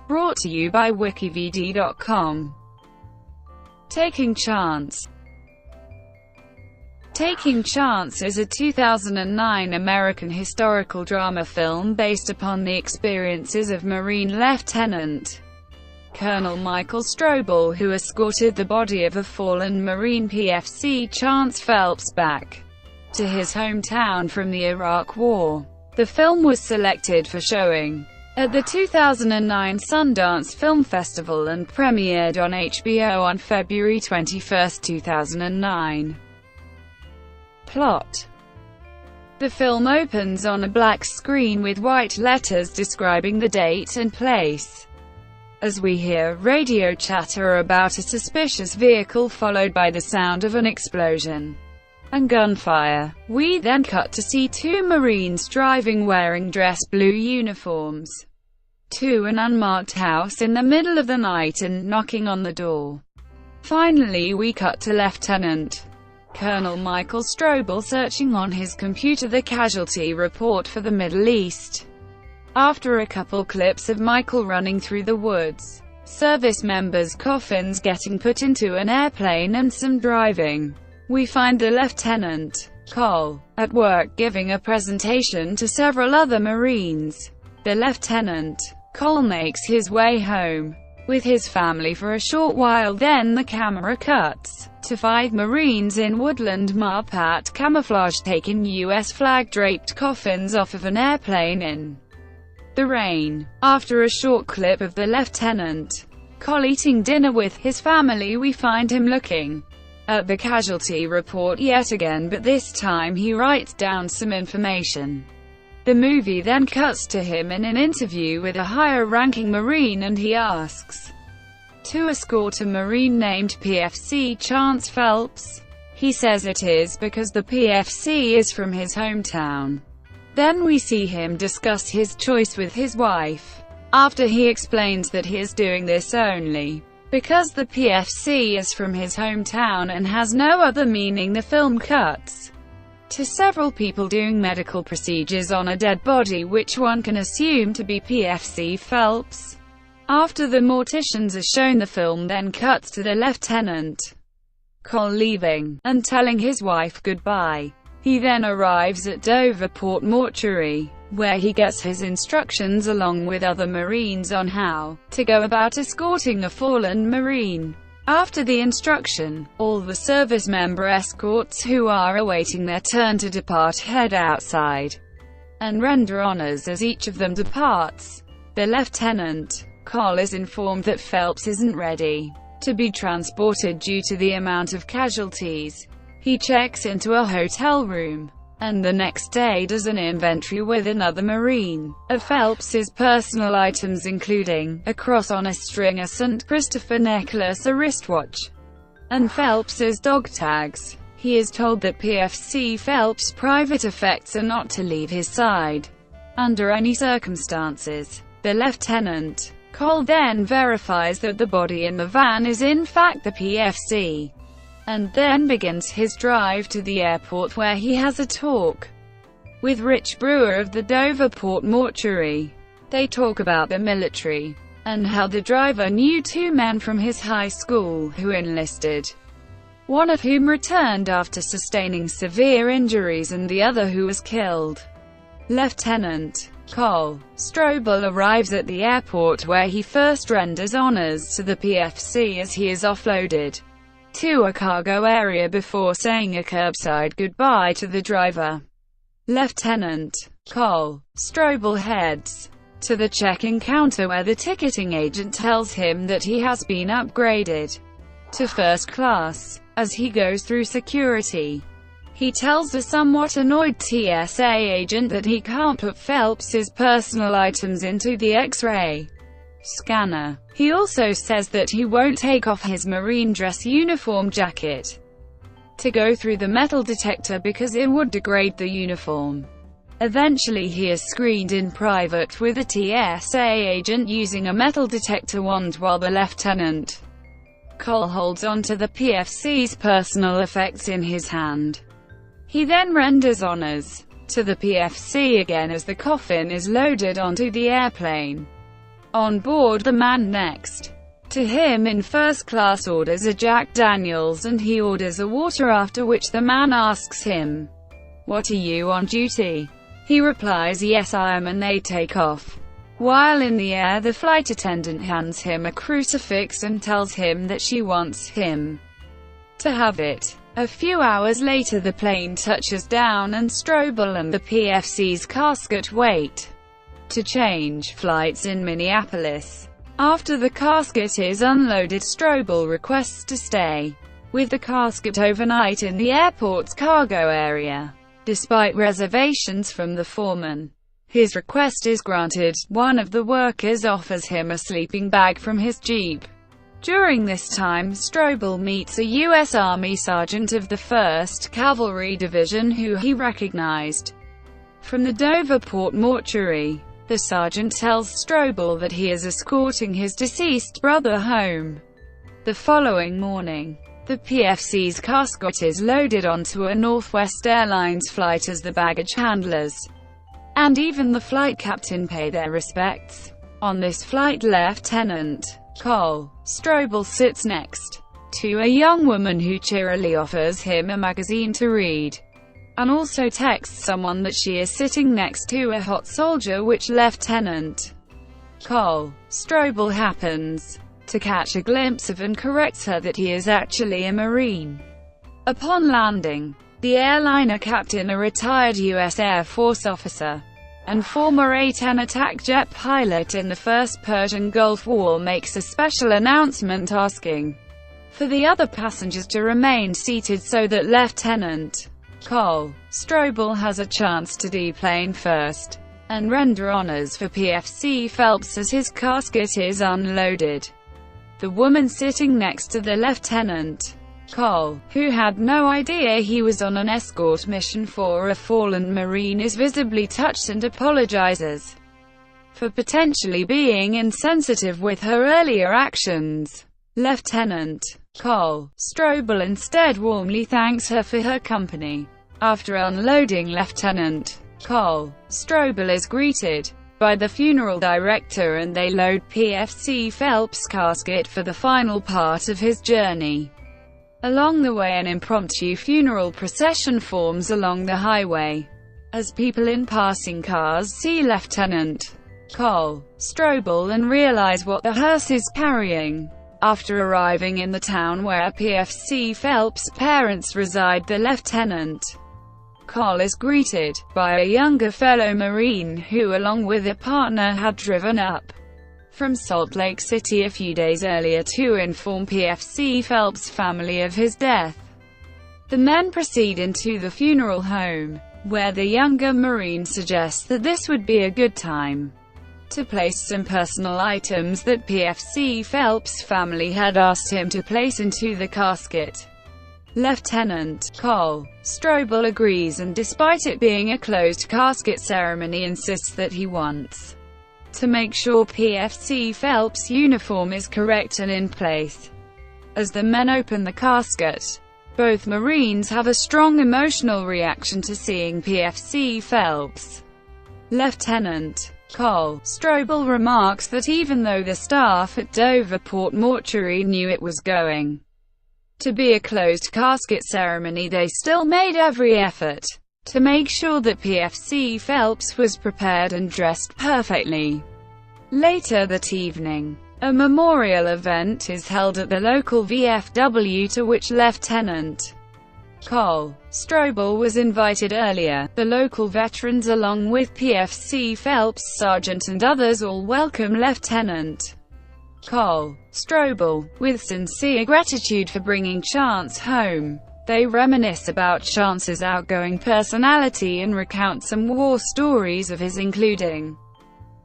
Brought to you by WikiVidi.com. Taking Chance. Taking Chance is a 2009 American historical drama film based upon the experiences of Marine Lieutenant Colonel Michael Strobl, who escorted the body of a fallen Marine PFC Chance Phelps back to his hometown from the Iraq War. The film was selected for showing at the 2009 Sundance Film Festival and premiered on HBO on February 21, 2009. Plot. The film opens on a black screen with white letters describing the date and place. As we hear radio chatter about a suspicious vehicle followed by the sound of an explosion and gunfire, we then cut to see two Marines driving wearing dress blue uniforms to an unmarked house in the middle of the night and knocking on the door. Finally we cut to Lieutenant Colonel Michael Strobl searching on his computer the casualty report for the Middle East. After a couple clips of Michael running through the woods, service members' coffins getting put into an airplane and some driving, we find the Lieutenant Col at work giving a presentation to several other Marines. The Lieutenant Col makes his way home with his family for a short while, then the camera cuts to 5 Marines in woodland Marpat camouflage taking US flag-draped coffins off of an airplane in the rain. After a short clip of the Lieutenant Col eating dinner with his family, we find him looking at the casualty report yet again, but this time he writes down some information. The movie then cuts to him in an interview with a higher-ranking Marine and he asks to escort a Marine named PFC Chance Phelps. He says it is because the PFC is from his hometown. Then we see him discuss his choice with his wife, after he explains that he is doing this only because the PFC is from his hometown and has no other meaning. The film cuts to several people doing medical procedures on a dead body which one can assume to be PFC Phelps. After the morticians are shown, the film then cuts to the Lieutenant Col leaving and telling his wife goodbye. He then arrives at Dover Port Mortuary, where he gets his instructions along with other Marines on how to go about escorting a fallen Marine. After the instruction, all the service member escorts who are awaiting their turn to depart head outside and render honors as each of them departs. The Lieutenant Col is informed that Phelps isn't ready to be transported due to the amount of casualties. He checks into a hotel room, and the next day does an inventory with another Marine of Phelps's personal items, including a cross on a string, a St. Christopher necklace, a wristwatch, and Phelps's dog tags. He is told that PFC Phelps' private effects are not to leave his side under any circumstances. The Lieutenant Col then verifies that the body in the van is in fact the PFC, and then begins his drive to the airport where he has a talk with Rich Brewer of the Dover Port Mortuary. They talk about the military, and how the driver knew 2 men from his high school who enlisted, one of whom returned after sustaining severe injuries and the other who was killed. Lieutenant Col Strobl arrives at the airport where he first renders honors to the PFC as he is offloaded to a cargo area before saying a curbside goodbye to the driver. Lieutenant Col Strobl heads to the check-in counter where the ticketing agent tells him that he has been upgraded to first class. As he goes through security, he tells a somewhat annoyed TSA agent that he can't put Phelps's personal items into the X-ray scanner. He also says that he won't take off his Marine dress uniform jacket to go through the metal detector because it would degrade the uniform. Eventually he is screened in private with a TSA agent using a metal detector wand while the Lieutenant Col holds onto the PFC's personal effects in his hand. He then renders honors to the PFC again as the coffin is loaded onto the airplane. On board, the man next to him in first class orders a Jack Daniels and he orders a water, after which the man asks him, "What are you on duty?" He replies, "Yes, I am," and they take off. While in the air, the flight attendant hands him a crucifix and tells him that she wants him to have it. A few hours later, the plane touches down and Strobl and the PFC's casket wait to change flights in Minneapolis. After the casket is unloaded, Strobl requests to stay with the casket overnight in the airport's cargo area. Despite reservations from the foreman, his request is granted. One of the workers offers him a sleeping bag from his Jeep. During this time, Strobl meets a U.S. Army sergeant of the 1st Cavalry Division who he recognized from the Doverport mortuary. The sergeant tells Strobl that he is escorting his deceased brother home. The following morning, the PFC's casket is loaded onto a Northwest Airlines flight as the baggage handlers and even the flight captain pay their respects. On this flight, Lieutenant Cole Strobl sits next to a young woman who cheerily offers him a magazine to read, and also texts someone that she is sitting next to a hot soldier, which Lieutenant Cole Strobl happens to catch a glimpse of and corrects her that he is actually a Marine. Upon landing, the airliner captain, a retired U.S. Air Force officer and former A-10 attack jet pilot in the First Persian Gulf War, makes a special announcement asking for the other passengers to remain seated so that Lieutenant Cole Strobl has a chance to deplane first and render honors for PFC Phelps as his casket is unloaded. The woman sitting next to the Lieutenant Cole, who had no idea he was on an escort mission for a fallen Marine, is visibly touched and apologizes for potentially being insensitive with her earlier actions. Lieutenant Cole Strobl instead warmly thanks her for her company. After unloading, Lieutenant Cole Strobl is greeted by the funeral director and they load PFC Phelps' casket for the final part of his journey. Along the way, an impromptu funeral procession forms along the highway. As people in passing cars see Lieutenant Cole Strobl and realize what the hearse is carrying. After arriving in the town where PFC Phelps' parents reside, the Lieutenant Cole is greeted by a younger fellow Marine who, along with a partner, had driven up from Salt Lake City a few days earlier to inform PFC Phelps' family of his death. The men proceed into the funeral home, where the younger Marine suggests that this would be a good time to place some personal items that PFC Phelps' family had asked him to place into the casket. Lieutenant Cole Strobl agrees, and despite it being a closed casket ceremony, insists that he wants to make sure PFC Phelps' uniform is correct and in place. As the men open the casket, both Marines have a strong emotional reaction to seeing PFC Phelps. Lieutenant Cole Strobl remarks that even though the staff at Doverport mortuary knew it was going to be a closed casket ceremony, they still made every effort to make sure that PFC Phelps was prepared and dressed perfectly. Later that evening, a memorial event is held at the local VFW to which Lieutenant Cole Strobl was invited earlier. The local veterans, along with PFC Phelps' sergeant and others, all welcome Lieutenant Cole Strobl with sincere gratitude for bringing Chance home. They reminisce about Chance's outgoing personality and recount some war stories of his, including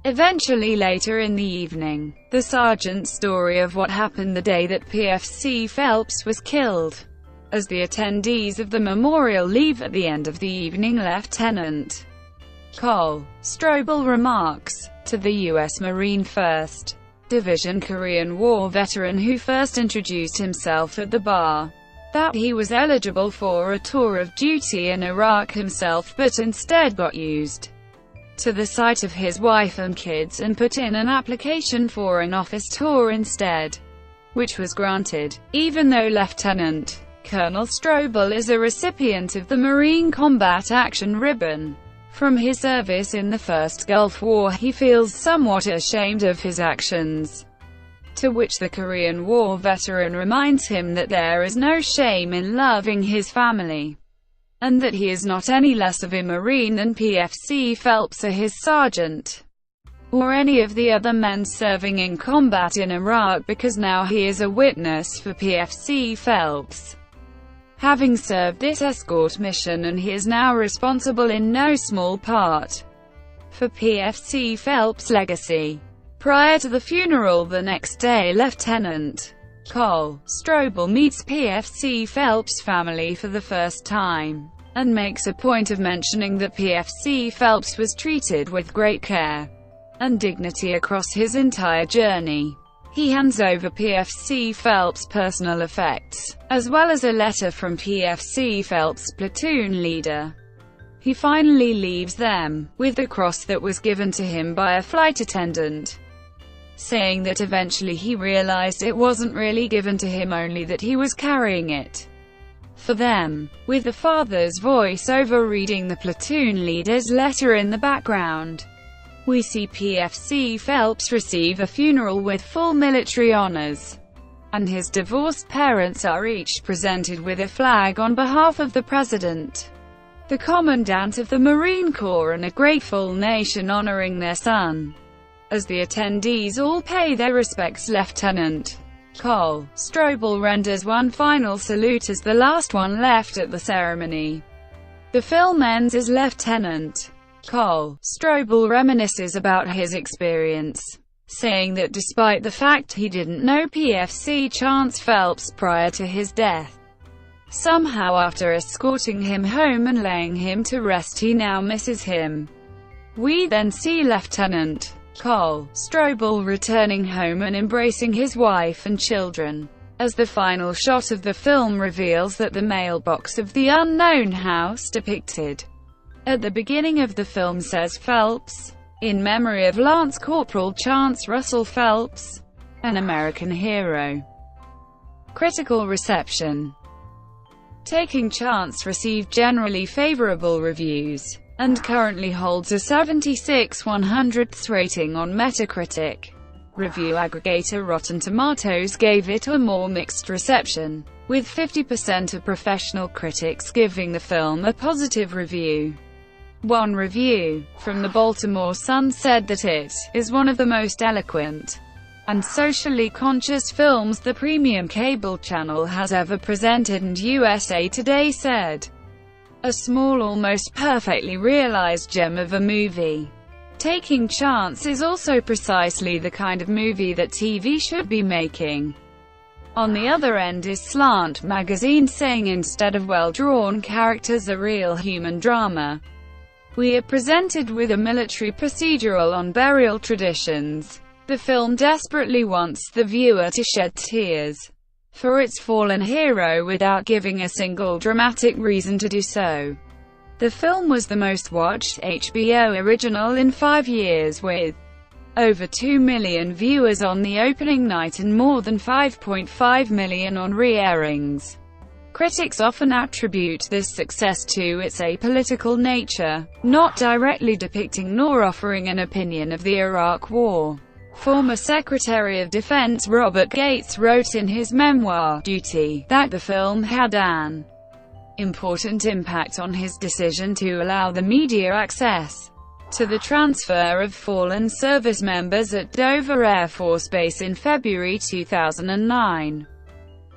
eventually later in the evening, the sergeant's story of what happened the day that PFC Phelps was killed. As the attendees of the memorial leave at the end of the evening, Lieutenant Cole Strobl remarks to the U.S. Marine 1st Division Korean War veteran who first introduced himself at the bar that he was eligible for a tour of duty in Iraq himself, but instead got used to the site of his wife and kids and put in an application for an office tour instead, which was granted. Even though Lieutenant Colonel Strobl is a recipient of the Marine Combat Action Ribbon from his service in the First Gulf War, he feels somewhat ashamed of his actions, to which the Korean War veteran reminds him that there is no shame in loving his family, and that he is not any less of a Marine than PFC Phelps or his sergeant, or any of the other men serving in combat in Iraq, because now he is a witness for PFC Phelps, having served this escort mission, and he is now responsible in no small part for PFC Phelps' legacy. Prior to the funeral the next day, Lieutenant Colonel Strobl meets PFC Phelps' family for the first time, and makes a point of mentioning that PFC Phelps was treated with great care and dignity across his entire journey. He hands over PFC Phelps' personal effects, as well as a letter from PFC Phelps' platoon leader. He finally leaves them with the cross that was given to him by a flight attendant, saying that eventually he realized it wasn't really given to him, only that he was carrying it for them, with the father's voice-over reading the platoon leader's letter in the background. We see PFC Phelps receive a funeral with full military honors, and his divorced parents are each presented with a flag on behalf of the President, the Commandant of the Marine Corps, and a grateful nation honoring their son. As the attendees all pay their respects, Lieutenant Colonel Strobl renders one final salute as the last one left at the ceremony. The film ends as Lieutenant Colonel Strobl reminisces about his experience, saying that despite the fact he didn't know PFC Chance Phelps prior to his death, somehow after escorting him home and laying him to rest he now misses him. We then see Lieutenant Colonel Strobl returning home and embracing his wife and children, as the final shot of the film reveals that the mailbox of the unknown house depicted at the beginning of the film says Phelps, in memory of Lance Corporal Chance Russell Phelps, an American hero. Critical reception. Taking Chance received generally favorable reviews, and currently holds a 76/100th rating on Metacritic. Review aggregator Rotten Tomatoes gave it a more mixed reception, with 50% of professional critics giving the film a positive review. One review, from the Baltimore Sun, said that it is one of the most eloquent and socially conscious films the premium cable channel has ever presented, and USA Today said, "A small, almost perfectly realized gem of a movie. Taking Chance is also precisely the kind of movie that TV should be making." On the other end is Slant magazine, saying instead of well-drawn characters, a real human drama, we are presented with a military procedural on burial traditions. The film desperately wants the viewer to shed tears for its fallen hero without giving a single dramatic reason to do so. The film was the most watched HBO original in 5 years, with over 2 million viewers on the opening night and more than 5.5 million on re-airings. Critics often attribute this success to its apolitical nature, not directly depicting nor offering an opinion of the Iraq War. Former Secretary of Defense Robert Gates wrote in his memoir, Duty, that the film had an important impact on his decision to allow the media access to the transfer of fallen service members at Dover Air Force Base in February 2009.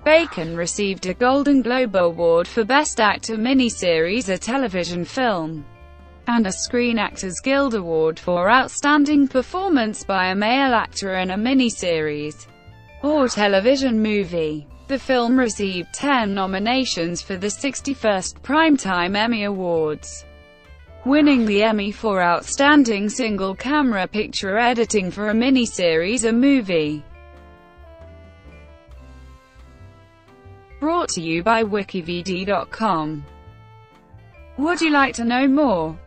Bacon received a Golden Globe Award for Best Actor Miniseries, a television film, and a Screen Actors Guild Award for Outstanding Performance by a Male Actor in a Miniseries or Television Movie. The film received 10 nominations for the 61st Primetime Emmy Awards, winning the Emmy for Outstanding Single-Camera Picture Editing for a Miniseries or Movie. Brought to you by WikiVidi.com. Would you like to know more?